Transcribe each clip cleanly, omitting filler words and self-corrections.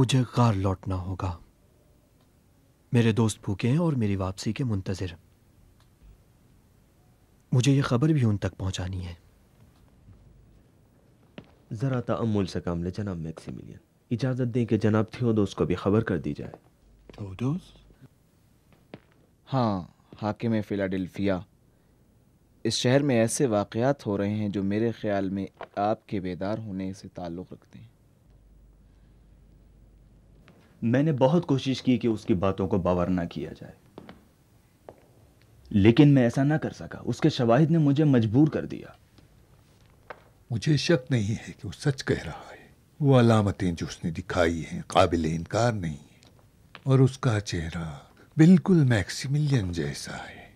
मुझे गार लौटना होगा। मेरे दोस्त भूखे हैं और मेरी वापसी के मुंतज़िर। मुझे ये खबर भी उन तक पहुंचानी है। जरा तअम्मुल से काम ले जनाब मैक्सिमिलियन। इजाजत दें कि जनाब थियोडोस को भी खबर कर दी जाए। थियोडोस? हाँ, हाकिम फिलाडेल्फिया। इस शहर में ऐसे वाक़यात हो रहे हैं जो मेरे ख्याल में आपके बेदार होने से ताल्लुक़ रखते हैं। मैंने बहुत कोशिश की कि उसकी बातों को बावर ना किया जाए, लेकिन मैं ऐसा ना कर सका। उसके शवाहिद ने मुझे मजबूर कर दिया। मुझे शक नहीं है कि वो सच कह रहा है। वो अलामतें जो उसने दिखाई हैं काबिल इनकार नहीं है, और उसका चेहरा बिल्कुल मैक्सिमिलियन जैसा है।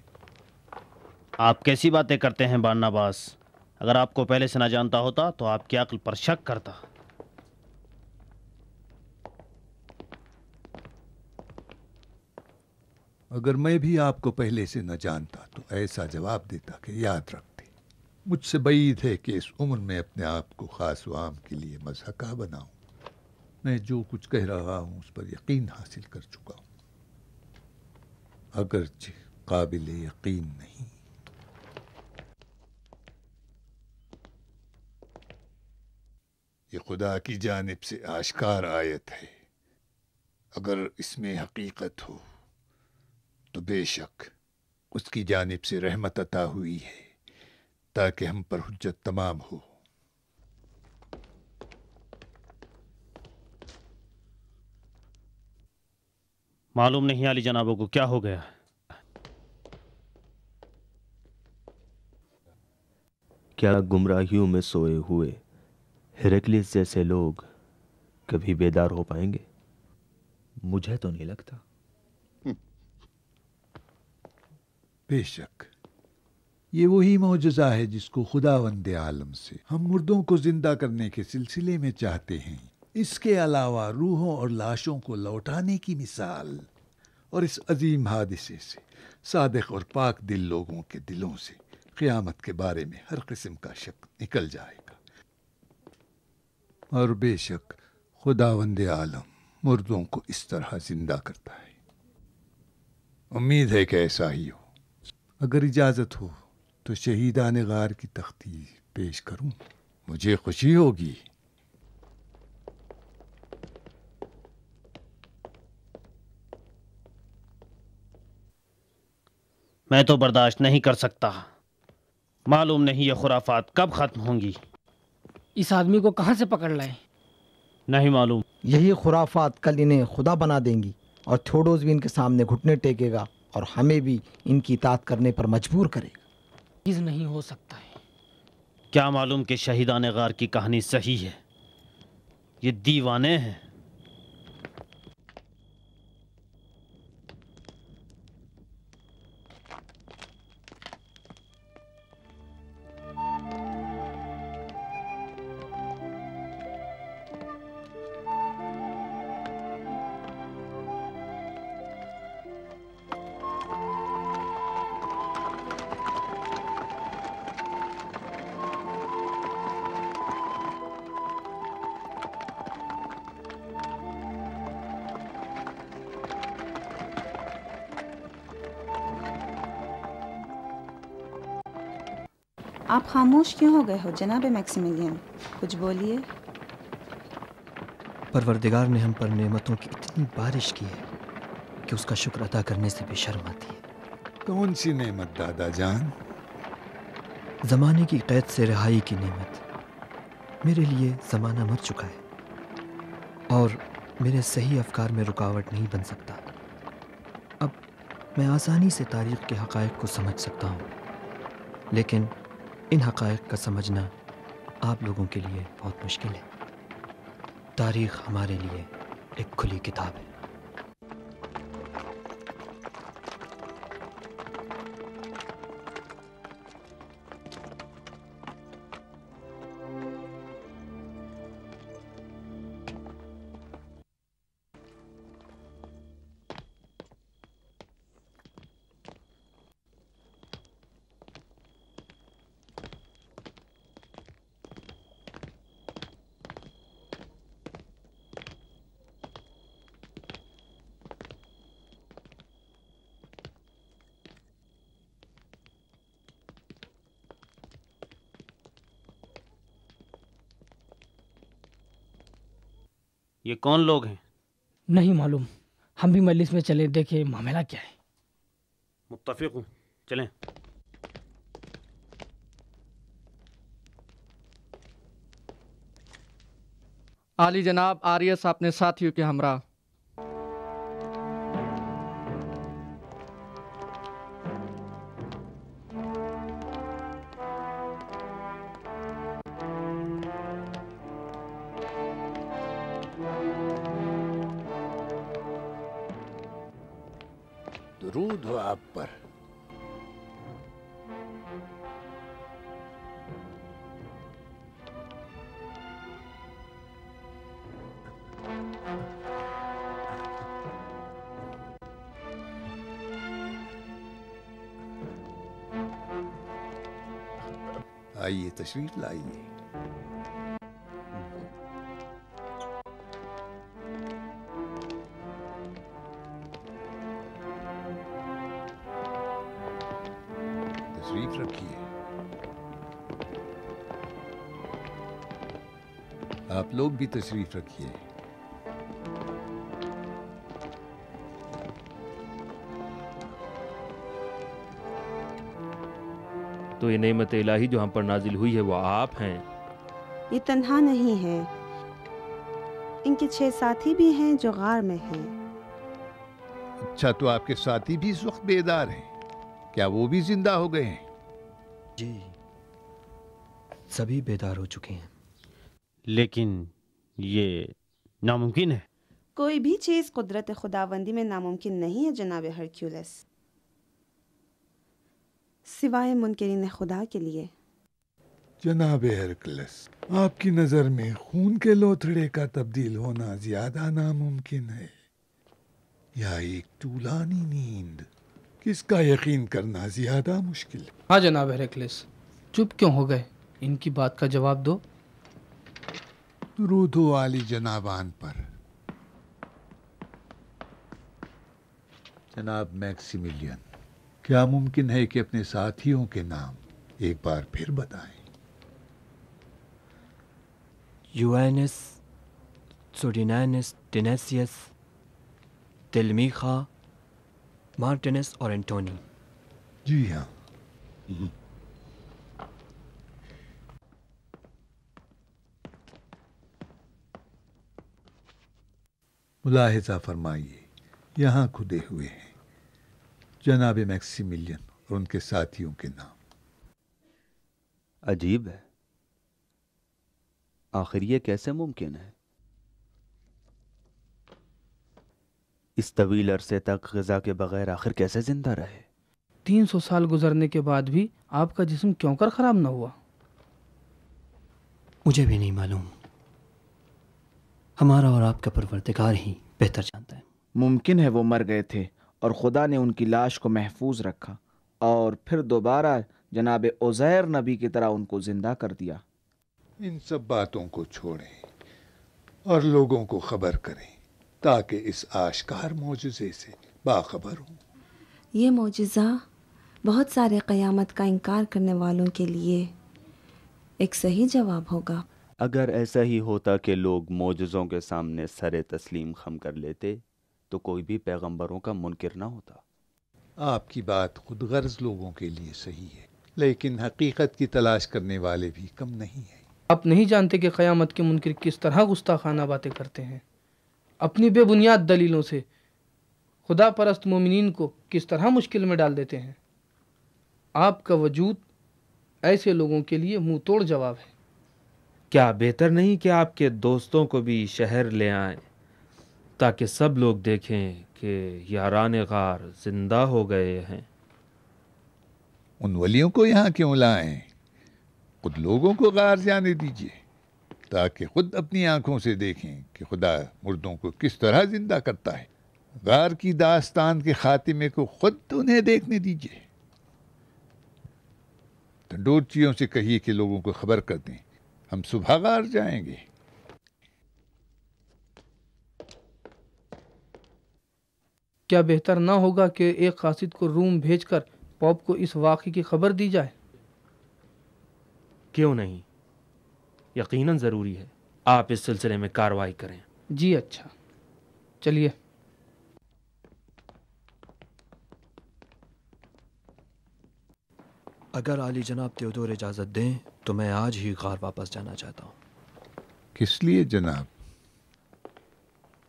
आप कैसी बातें करते हैं बारनाबास? अगर आपको पहले से ना जानता होता तो आपकी अक्ल पर शक करता। अगर मैं भी आपको पहले से न जानता तो ऐसा जवाब देता कि याद रखते, मुझसे बैद है कि इस उम्र में अपने आप को खास व आम के लिए मज़हका बनाऊं। मैं जो कुछ कह रहा हूं उस पर यकीन हासिल कर चुका हूं, अगरचे काबिल यकीन नहीं। ये खुदा की जानिब से आश्कार आयत है। अगर इसमें हकीकत हो तो बेशक उसकी जानिब से रहमत अता हुई है ताकि हम पर हुज्जत तमाम हो। मालूम नहीं आली जनाबों को क्या हो गया। क्या गुमराहियों में सोए हुए हेरक्लिस जैसे लोग कभी बेदार हो पाएंगे? मुझे तो नहीं लगता। बेशक ये वही मौजज़ा है जिसको खुदावंद आलम से हम मुर्दों को जिंदा करने के सिलसिले में चाहते हैं। इसके अलावा रूहों और लाशों को लौटाने की मिसाल और इस अजीम हादिसे से सादिक और पाक दिल लोगों के दिलों से क़यामत के बारे में हर किस्म का शक निकल जाएगा। और बेशक खुदावंद आलम मुर्दों को इस तरह जिंदा करता है। उम्मीद है कि ऐसा ही हो। अगर इजाज़त हो तो शहीदान गार की तख्ती पेश करूं, मुझे खुशी होगी। मैं तो बर्दाश्त नहीं कर सकता। मालूम नहीं ये खुराफात कब खत्म होंगी। इस आदमी को कहां से पकड़ लाए? नहीं मालूम। यही खुराफात कल इन्हें खुदा बना देंगी और थियोडोस भी इनके सामने घुटने टेकेगा और हमें भी इनकी इताअत करने पर मजबूर करेगा। चीज नहीं हो सकता है। क्या मालूम कि शहीदान गार की कहानी सही है। ये दीवाने हैं। आप खामोश क्यों हो गए हो जनाब मैक्सिमिलियन? कुछ बोलिए। परवरदिगार ने हम पर नेमतों की इतनी बारिश की है कि उसका शुक्र अदा करने से भी शर्म आती है। कौन सी नेमत दादा जान? ज़माने की कैद से रिहाई की नेमत। मेरे लिए ज़माना मर चुका है और मेरे सही अफकार में रुकावट नहीं बन सकता। अब मैं आसानी से तारीख़ के हक़ाइक़ को समझ सकता हूँ, लेकिन इन हक़ाइक़ का समझना आप लोगों के लिए बहुत मुश्किल है। तारीख़ हमारे लिए एक खुली किताब है। ये कौन लोग हैं? नहीं मालूम, हम भी मजलिस में चले देखे मामला क्या है। मुत्तफिक हूँ, चलें। आली जनाब आरियस अपने साथियों के हमरा। दुरूद हो आप पर। आइए तशरीफ लाइए। तशरीफ रखिए। आप लोग भी तशरीफ रखिए। तो ये नेमत इलाही जो हम पर नाजिल हुई है वो आप हैं। ये तन्हा नहीं है, इनके 6 साथी भी हैं जो गार में हैं। अच्छा, तो आपके साथी भी इस वक्त बेदार हैं? क्या वो भी जिंदा हो गए हैं? जी, सभी बेदार हो चुके हैं। लेकिन ये नामुमकिन है। कोई भी चीज कुदरत खुदावंदी में नामुमकिन नहीं है जनाब हरक्यूलिस, सिवाय मुनकरीन खुदा के लिए। जनाब हरक्यूलिस, आपकी नजर में खून के लोथड़े का तब्दील होना ज्यादा नामुमकिन है या एक तूलानी नींद? किसका यकीन करना ज्यादा मुश्किल है? हाँ जनाब हेरक्लिस, चुप क्यों हो गए? इनकी बात का जवाब दो। दुरूद हो आली जनाबान पर। जनाब मैक्सिमिलियन, क्या मुमकिन है कि अपने साथियों के नाम एक बार फिर बताएं? यूएनएस, सोडिनानस, टेनेसियस, तेलमीखा, मार्टिनस और एंटोनी। जी हाँ। मुलाहिजा फरमाइए, यहाँ खुदे हुए हैं जनाब मैक्सिमिलियन और उनके साथियों के नाम। अजीब है, आखिर ये कैसे मुमकिन है? इस तवील अरसे तक ग़िज़ा के बगैर आखिर कैसे जिंदा रहे? 300 साल गुजरने के बाद भी आपका जिस्म क्यों कर खराब न हुआ? मुझे भी नहीं मालूम, हमारा और आपका परवरदिगार ही बेहतर जानता है। मुमकिन है वो मर गए थे और खुदा ने उनकी लाश को महफूज रखा और फिर दोबारा जनाब उज़ैर नबी की तरह उनको जिंदा कर दिया। इन सब बातों को छोड़ें और लोगों को खबर करें ताकि इस आश्कार मौजूज़े से बाखबर हों। ये मौजज़ा बहुत सारे क़यामत का इनकार करने वालों के लिए एक सही जवाब होगा। अगर ऐसा ही होता कि लोग मौजज़ों के सामने सरे तस्लीम खम कर लेते तो कोई भी पैगंबरों का मुनकिर ना होता। आपकी बात खुद गर्ज लोगों के लिए सही है, लेकिन हकीकत की तलाश करने वाले भी कम नहीं हैं। आप नहीं जानते कि क़यामत के मुनकिर किस तरह गुस्ताखाना बातें करते हैं, अपनी बेबुनियाद दलीलों से खुदा परस्त मोमिनीन को किस तरह मुश्किल में डाल देते हैं। आपका वजूद ऐसे लोगों के लिए मुंह तोड़ जवाब है। क्या बेहतर नहीं कि आपके दोस्तों को भी शहर ले आएं ताकि सब लोग देखें कि यारान गार जिंदा हो गए हैं? उन वलियों को यहाँ क्यों लाएं? खुद लोगों को गार जाने दीजिए ताकि खुद अपनी आंखों से देखें कि खुदा मुर्दों को किस तरह जिंदा करता है। गार की दास्तान के खातिमे को खुद उन्हें देखने दीजिए। तंडोरचियों से कहिए कि लोगों को खबर कर दें, हम सुबह गार जाएंगे। क्या बेहतर ना होगा कि एक कासिद को रूम भेजकर पॉप को इस वाक़े की खबर दी जाए? क्यों नहीं, यकीनन ज़रूरी है। आप इस सिलसिले में कार्रवाई करें। जी अच्छा, चलिए। अगर आली जनाब त्योदोर इजाज़त दें तो मैं आज ही गार वापस जाना चाहता हूँ। किस लिए जनाब?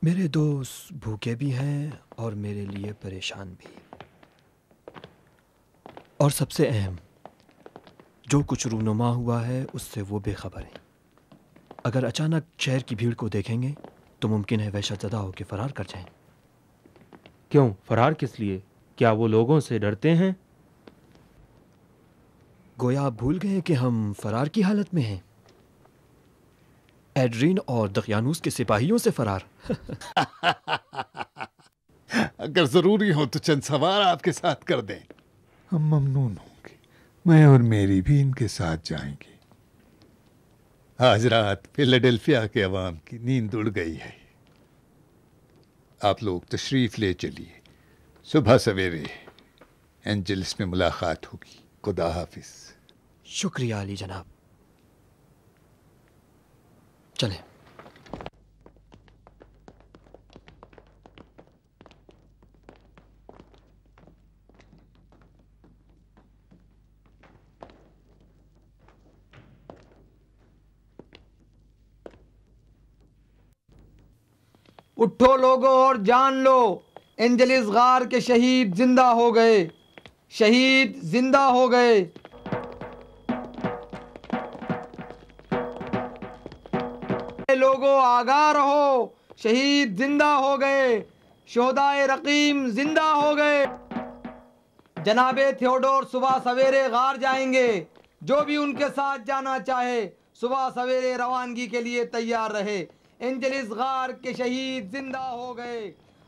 मेरे दोस्त भूखे भी हैं और मेरे लिए परेशान भी। और सबसे अहम, जो कुछ रूनुमा हुआ है उससे वो बेखबर हैं। अगर अचानक शहर की भीड़ को देखेंगे तो मुमकिन है वहशतज़दा होकर फरार कर जाएं। क्यों फरार किस लिए? क्या वो लोगों से डरते हैं? गोया आप भूल गए कि हम फरार की हालत में हैं। एड्रीन और दकियानूस के सिपाहियों से फरार। अगर जरूरी हो तो चंद सवार आपके साथ कर दें, हम ममनून होंगे। मैं और मेरी भी इनके साथ जाएंगे। आज रात फिलाडेल्फिया के अवाम की नींद उड़ गई है। आप लोग तशरीफ ले चलिए। सुबह सवेरे एंजल्स में मुलाकात होगी। खुदा हाफिज। शुक्रिया अली जनाब। चलें। उठो लोगों और जान लो, एंजलिस गार के शहीद जिंदा हो गए। शहीद जिंदा हो गए। लोगों आगाह रहो, शहीद जिंदा हो गए। शोहदाए रकीम जिंदा हो गए। जनाबे थियोडोर सुबह सवेरे गार जाएंगे। जो भी उनके साथ जाना चाहे सुबह सवेरे रवानगी के लिए तैयार रहे। एंजलिस गार के शहीद जिंदा हो गए।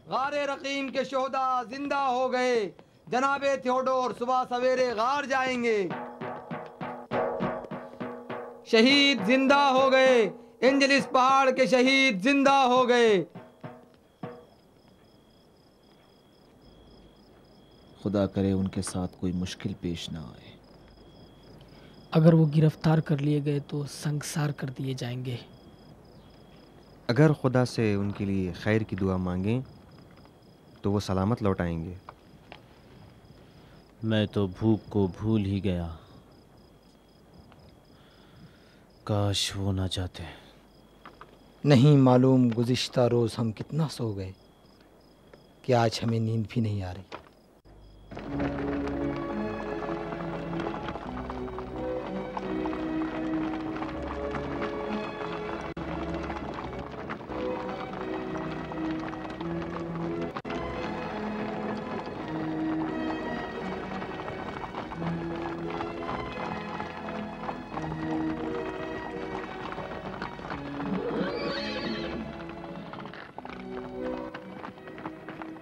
गारे रकीम के शोहदा जिंदा हो गए। जनाबे थियोडोर सुबह सवेरे गार जाएंगे। शहीद जिंदा हो गए। एंजलिस पहाड़ के शहीद जिंदा हो गए। खुदा करे उनके साथ कोई मुश्किल पेश ना आए। अगर वो गिरफ्तार कर लिए गए तो संगसार कर दिए जाएंगे। अगर खुदा से उनके लिए खैर की दुआ मांगें तो वो सलामत लौट आएंगे। मैं तो भूख को भूल ही गया। काश वो ना जाते। नहीं मालूम गुज़िश्ता रोज़ हम कितना सो गए कि आज हमें नींद भी नहीं आ रही।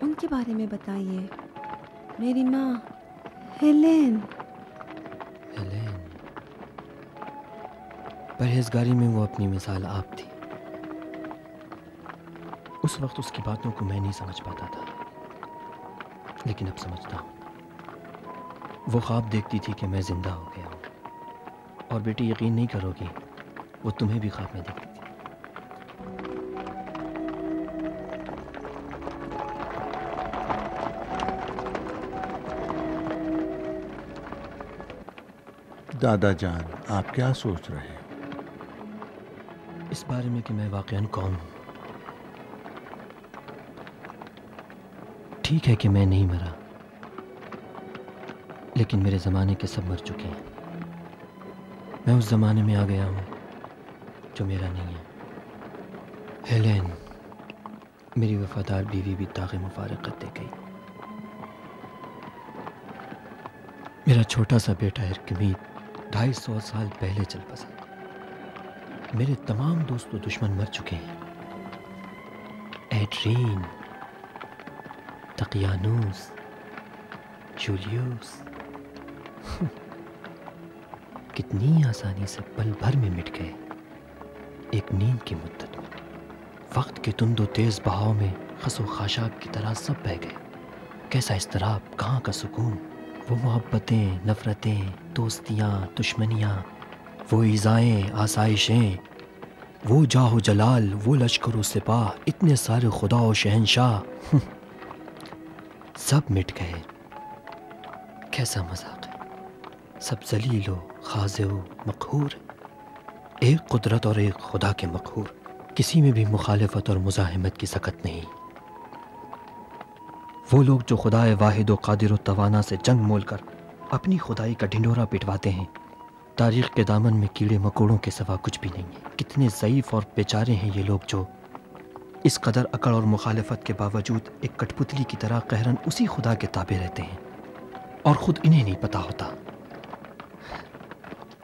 उनके बारे में बताइए। मेरी माँ हेलेन। हेलेन, परहेजगारी में वो अपनी मिसाल आप थी। उस वक्त उसकी बातों को मैं नहीं समझ पाता था, लेकिन अब समझता हूँ। वो ख्वाब देखती थी कि मैं जिंदा हो गया हूँ। और बेटी यकीन नहीं करोगी, वो तुम्हें भी ख्वाब में देखती थी। दादा जान, आप क्या सोच रहे हैं? इस बारे में कि मैं वाकईन कौन हूँ। ठीक है कि मैं नहीं मरा, लेकिन मेरे ज़माने के सब मर चुके हैं। मैं उस ज़माने में आ गया हूँ जो मेरा नहीं है। हेलेन, मेरी वफादार बीवी भी दाग़े मुफारक़त दे गई। मेरा छोटा सा बेटा इरकमीद 250 साल पहले चल बसा। मेरे तमाम दोस्त और दुश्मन मर चुके हैं। एड्रीन, दकियानूस, जूलियस कितनी आसानी से पल भर में मिट गए, एक नींद की मुद्दत में। वक्त के तुंदो तेज बहाव में खसो खाशाब की तरह सब बह गए। कैसा इस्तराब, कहाँ का सुकून। वो मोहब्बतें, नफ़रतें, दोस्तियाँ, दुश्मनियाँ, वो ईज़ाएँ, आसाइशें, वो जाहो जलाल, वो लश्कर सिपाह, इतने सारे खुदा और शहनशाह सब मिट गए। कैसा मजाक है। सब जलीलो, खाज़ो, मक़हूर, एक कुदरत और एक खुदा के मक़हूर। किसी में भी मुखालिफत और मुज़ाहिमत की सकत नहीं। वो लोग जो खुदाए वाहिद व क़ादिर व तवाना से जंग मोल कर अपनी खुदाई का ढिंढोरा पिटवाते हैं, तारीख़ के दामन में कीड़े मकोड़ों के सिवा कुछ भी नहीं है। कितने ज़ईफ़ और बेचारे हैं ये लोग जो इस कदर अकड़ और मुखालिफत के बावजूद एक कठपुतली की तरह कहरन उसी खुदा के ताबे रहते हैं और ख़ुद इन्हें नहीं पता होता।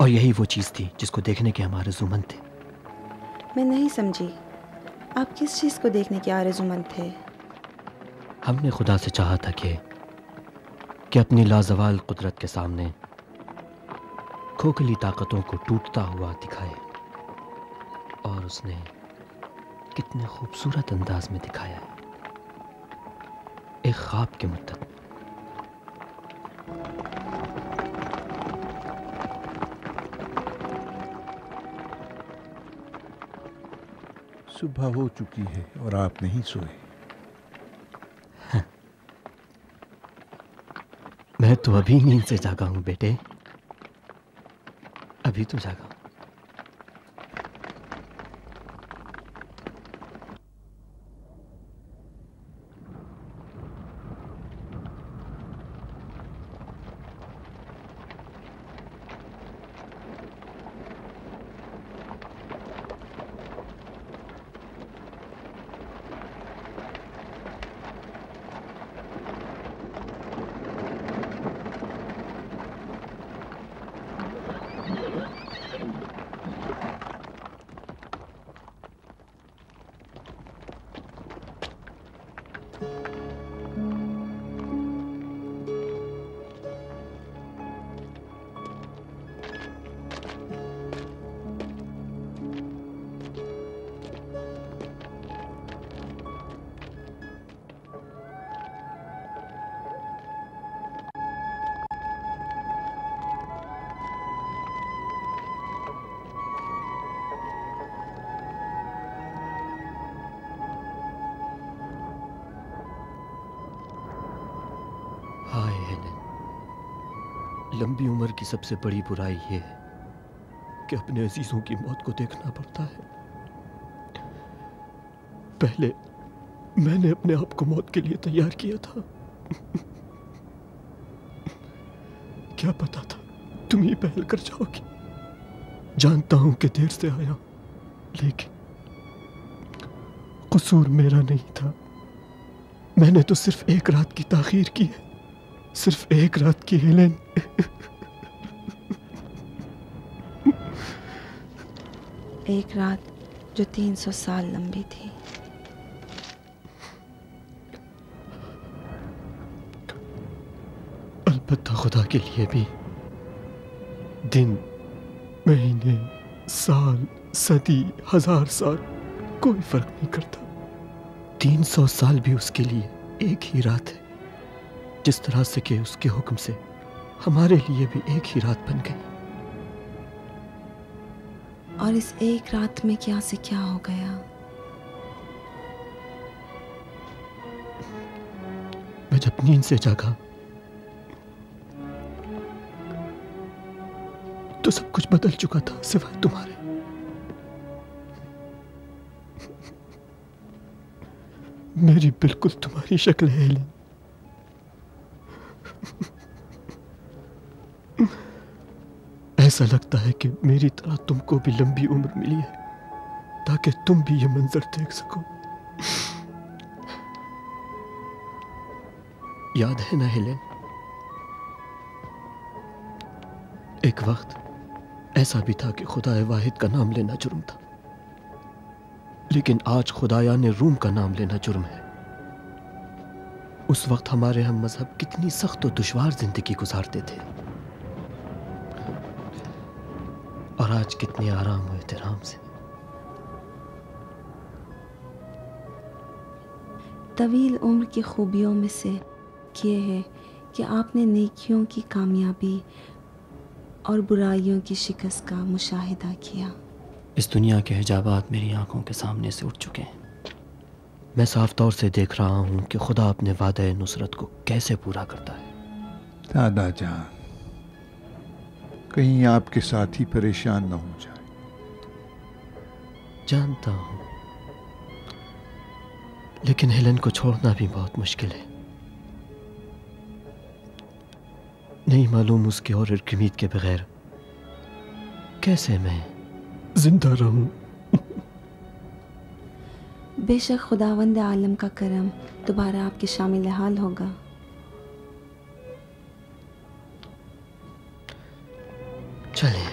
और यही वो चीज़ थी जिसको देखने के हमारे जुमन थे। मैं नहीं समझी, आप किस चीज़ को देखने के आरज़ूमंद थे? हमने खुदा से चाहा था कि अपनी लाजवाल कुदरत के सामने खोखली ताकतों को टूटता हुआ दिखाए, और उसने कितने खूबसूरत अंदाज में दिखाया है, एक ख्वाब के मुद्दत। सुबह हो चुकी है और आप नहीं सोए। मैं तो अभी नींद से जागा हूं बेटे, अभी तो जागा। हाय हेलेन, लंबी उम्र की सबसे बड़ी बुराई ये है कि अपने अजीजों की मौत को देखना पड़ता है। पहले मैंने अपने आप को मौत के लिए तैयार किया था। क्या पता था तुम ही पहल कर जाओगी। जानता हूं कि देर से आया, लेकिन कसूर मेरा नहीं था। मैंने तो सिर्फ एक रात की ताखीर की है, सिर्फ एक रात की हेलेन। एक रात जो 300 साल लंबी थी। अलबत्ता खुदा के लिए भी दिन, महीने, साल, सदी, 1000 साल कोई फर्क नहीं करता। 300 साल भी उसके लिए एक ही रात है, जिस तरह से कि उसके हुक्म से हमारे लिए भी एक ही रात बन गई। और इस एक रात में क्या से क्या हो गया? मैं जब नींद से जागा तो सब कुछ बदल चुका था सिवाय तुम्हारे। मेरी बिल्कुल तुम्हारी शक्ल है हेलेन। ऐसा लगता है कि मेरी तरह तुमको भी लंबी उम्र मिली है ताकि तुम भी ये मंजर देख सको। याद है ना हेलेन, एक वक्त ऐसा भी था कि खुदाए वाहिद का नाम लेना जुर्म था, लेकिन आज खुदायाने रूम का नाम लेना जुर्म है। उस वक्त हमारे हम मजहब कितनी सख्त और दुश्वार जिंदगी गुजारते थे, और आज कितने आराम और एहतराम से। तवील उम्र की खूबियों में से ये है कि आपने नेकियों की कामयाबी और बुराइयों की शिकस्त का मुशाहिदा किया। इस दुनिया के हिजाबात मेरी आंखों के सामने से उठ चुके हैं। मैं साफ तौर से देख रहा हूं कि खुदा अपने वादे नुसरत को कैसे पूरा करता है। दादा जान, कहीं आपके साथी परेशान न हो जाए। जानता हूं, लेकिन हेलन को छोड़ना भी बहुत मुश्किल है। नहीं मालूम उसके और इरकमीत के बगैर कैसे मैं जिंदा रहूं। बेशक खुदावंद आलम का करम दोबारा आपके शामिल हाल होगा। चलिए।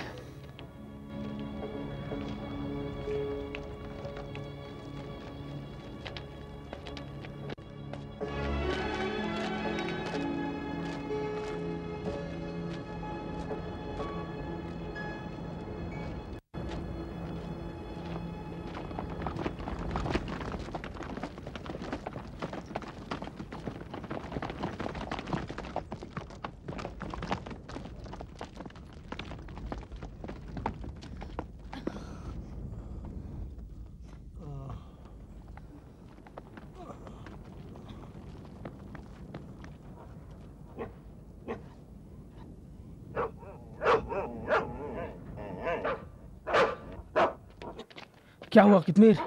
क्या हुआ कितमीर?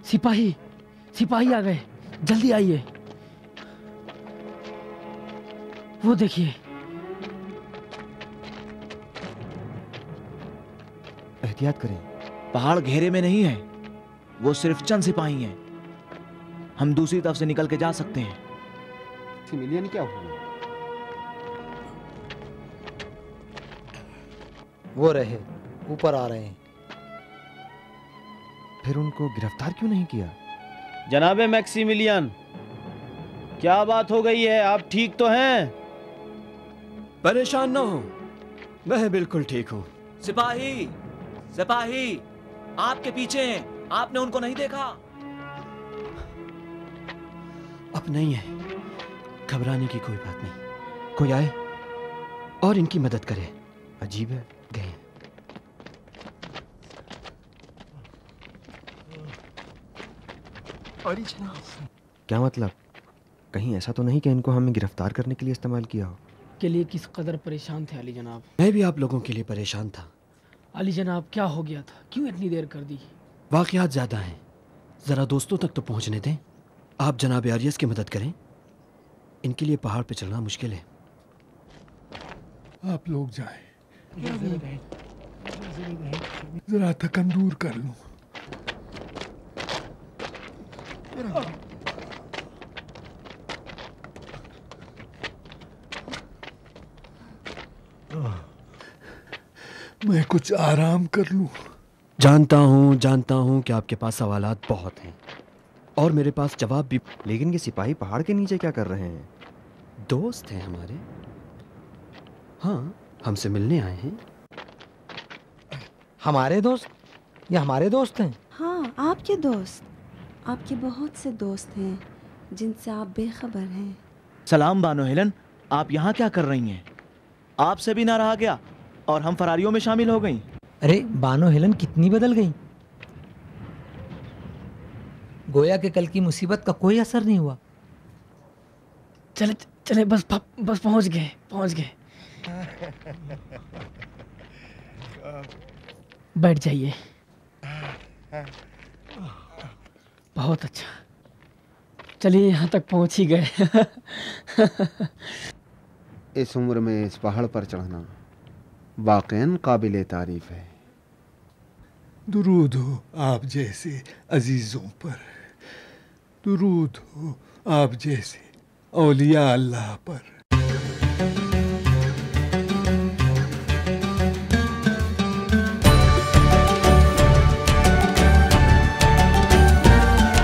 सिपाही सिपाही आ गए, जल्दी आइए। वो देखिए। एहतियात करें। पहाड़ घेरे में नहीं है, वो सिर्फ चंद सिपाही हैं। हम दूसरी तरफ से निकल के जा सकते हैं। सिमिलियन क्या हुआ? वो रहे, ऊपर आ रहे हैं। फिर उनको गिरफ्तार क्यों नहीं किया? जनाबे मैक्सिमिलियन, क्या बात हो गई है? आप ठीक तो हैं? परेशान ना हो, मैं बिल्कुल ठीक हूँ। सिपाही सिपाही आपके पीछे हैं, आपने उनको नहीं देखा? अब नहीं है, घबराने की कोई बात नहीं। कोई आए और इनकी मदद करे। अजीब है। गए। क्या मतलब? कहीं ऐसा तो नहीं कि इनको हमें गिरफ्तार करने के लिए इस्तेमाल किया हो? के लिए किस कदर परेशान थे अली जनाब। मैं भी आप लोगों के लिए परेशान था। अली जनाब, क्या हो गया था? क्यों इतनी देर कर दी? वाकयात ज़्यादा हैं, ज़रा दोस्तों तक तो पहुंचने दें। आप जनाब आरियस की मदद करें, इनके लिए पहाड़ पे चलना मुश्किल है। आप लोग जाएं, जरा थकन दूर कर लूं। मैं कुछ आराम कर लूं। जानता हूं कि आपके पास सवालात बहुत हैं और मेरे पास जवाब भी। लेकिन ये सिपाही पहाड़ के नीचे क्या कर रहे हैं? दोस्त हैं हमारे। हाँ, हमसे मिलने आए हैं। हमारे दोस्त? या हमारे दोस्त हैं? हाँ, आपके दोस्त। आपके बहुत से दोस्त हैं जिनसे आप बेखबर हैं। सलाम बानो हेलन, आप यहाँ क्या कर रही हैं? आपसे भी ना रहा गया और हम फरारियों में शामिल हो गई। अरे बानो हेलन कितनी बदल गई। गोया के कल की मुसीबत का कोई असर नहीं हुआ। चले चले, बस पहुंच गए। बैठ जाइए। बहुत अच्छा, चलिए यहाँ तक पहुंच ही गए। इस उम्र में इस पहाड़ पर चढ़ना वाकईन काबिले तारीफ है। दुरूद हो आप जैसे अजीजों पर, दुरूद हो आप जैसे औलिया अल्लाह पर।